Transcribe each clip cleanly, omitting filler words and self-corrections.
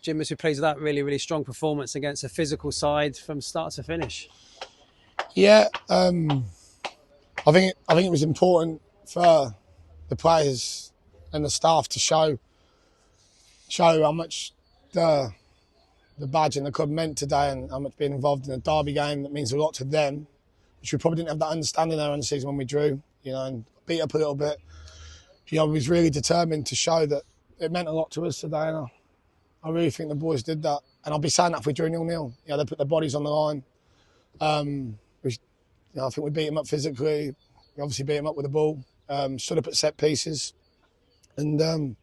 Jim must be pleased with that. Really, really strong performance against a physical side from start to finish. Yeah, I think it was important for the players and the staff to show how much the badge and the club meant today, and how much being involved in a derby game that means a lot to them, which we probably didn't have that understanding there on the season when we drew, and beat up a little bit. I was really determined to show that it meant a lot to us today, and I really think the boys did that. And I'll be saying that if we drew 0-0. They put their bodies on the line. I think we beat them up physically. We obviously beat them up with the ball. Stood up at set pieces, and it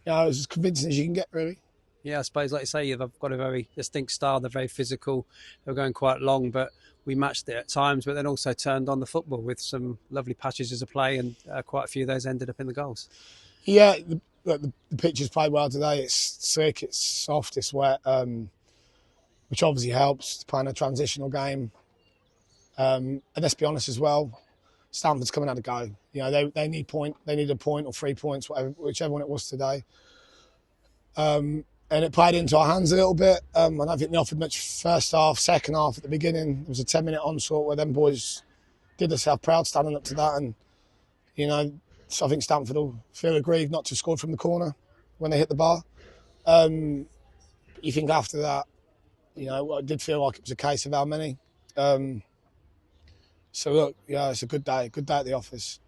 was as convincing as you can get, really. Yeah, I suppose, like you say, they've got a very distinct style. They're very physical. They're going quite long, but we matched it at times, but then also turned on the football with some lovely passages of play, and quite a few of those ended up in the goals. Yeah, the pitch has played well today. It's slick, it's soft, it's wet, which obviously helps playing a transitional game. And let's be honest as well, Stamford's coming out to go. They need a point or 3 points, whichever one it was today. And it played into our hands a little bit. I don't think they offered much first half, second half. At the beginning, there was a 10-minute onslaught where them boys did themselves proud standing up to that. And, so I think Stamford will feel aggrieved not to have scored from the corner when they hit the bar. You think after that, it did feel like it was a case of how many. So look, it's a good day at the office.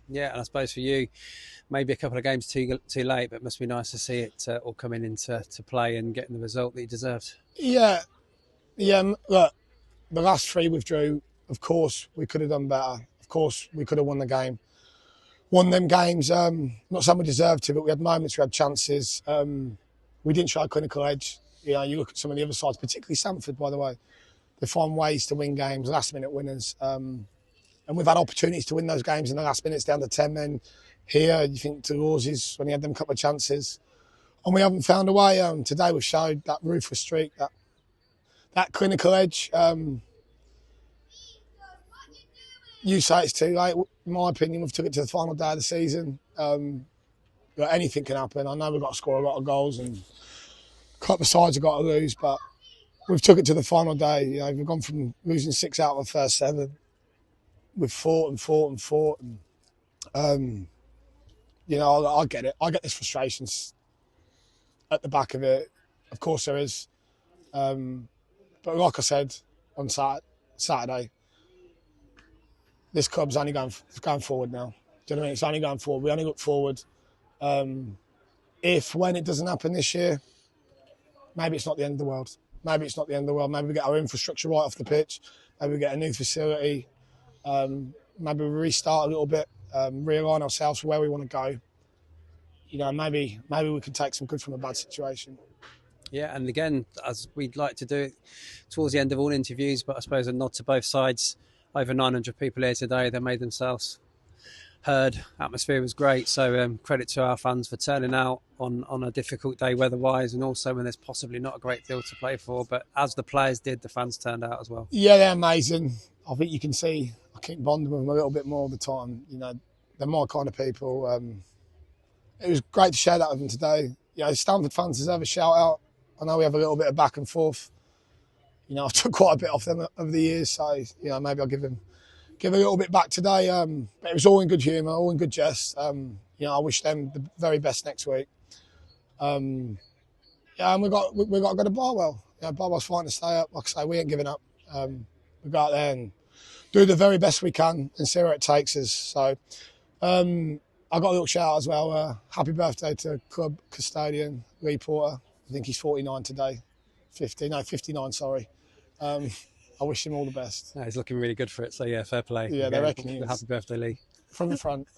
Yeah, and I suppose for you, maybe a couple of games too late, but it must be nice to see it all coming into play and getting the result that you deserved. Yeah. Look, the last 3 withdrew. Of course, we could have done better. Of course, we could have won the game. Won them games. Not saying we deserved to, but we had moments, we had chances. We didn't show a clinical edge. You look at some of the other sides, particularly Stamford, by the way. They find ways to win games, last-minute winners. And we've had opportunities to win those games in the last minutes down to 10 men. Here, you think 𝗬𝗏𝗧𝗖𝗛 when he had them couple of chances. And we haven't found a way. Today we've showed that ruthless streak, that clinical edge. You say it's too late. In my opinion, we've took it to the final day of the season. Anything can happen. I know we've got to score a lot of goals and a couple of sides have got to lose, but we've took it to the final day. We've gone from losing 6 out of the first 7. We've fought. And, I get it. I get this frustrations at the back of it. Of course there is. But like I said on Saturday, this club's only going forward now. Do you know what I mean? It's only going forward. We only look forward. When it doesn't happen this year, maybe it's not the end of the world. Maybe we get our infrastructure right off the pitch. Maybe we get a new facility. Maybe we restart a little bit, realign ourselves for where we want to go. Maybe we can take some good from a bad situation. Yeah, and again, as we'd like to do it towards the end of all interviews, but I suppose a nod to both sides. Over 900 people here today. They made themselves heard. Atmosphere was great. So credit to our fans for turning out on a difficult day weather-wise, and also when there's possibly not a great deal to play for. But as the players did, the fans turned out as well. Yeah, they're amazing. I think you can see I keep bonding with them a little bit more all the time. They're my kind of people. It was great to share that with them today. Stamford fans deserve a shout out. I know we have a little bit of back and forth. I've took quite a bit off them over the years, so maybe I'll give a little bit back today. But it was all in good humour, all in good jest. I wish them the very best next week. And we got to go to Barwell. Barwell's fighting to stay up. Like I say, we ain't giving up. We go out there and do the very best we can and see where it takes us. So I got a little shout out as well. Happy birthday to club custodian Lee Porter. I think he's 49 today. 59, sorry. I wish him all the best. He's looking really good for it, so yeah, fair play. Yeah, they reckon he is. Happy birthday, Lee. From the front.